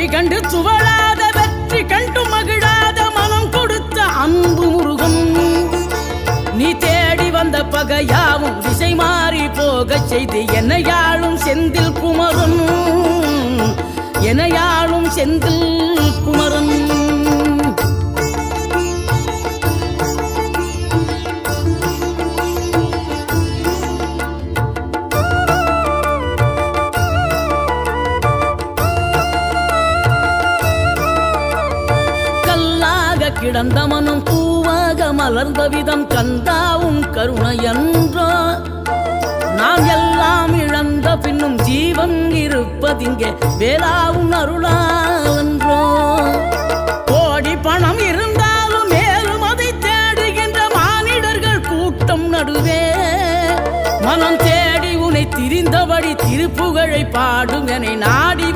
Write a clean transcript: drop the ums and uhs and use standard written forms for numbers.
வழி கண்டு துவளாத வெற்றி கண்டு மகிழாத மனம் கொடுத்த அன்பு முருகன் நீ தேடி வந்த பகையாவும் திசை மாறி போகச் செய்து என்னையாளும் செந்தில் குமரன் என்னையாளும் செந்தில் குமரன் கிடந்த மனம் பூவாக மலர்ந்த விதம் கந்தாவும் கருணை என்றோ நாம் எல்லாம் இழந்த பின்னும் ஜீவன் இருப்பதிங்கே வேளாவும் அருளாவென்றோ கோடி பணம் இருந்தாலும் மேலும் அதை தேடுகின்ற மானிடர்கள் கூட்டம் நடுவே மனம் தேடி உனை திரிந்தபடி திருப்புகழை பாடும் என நாடி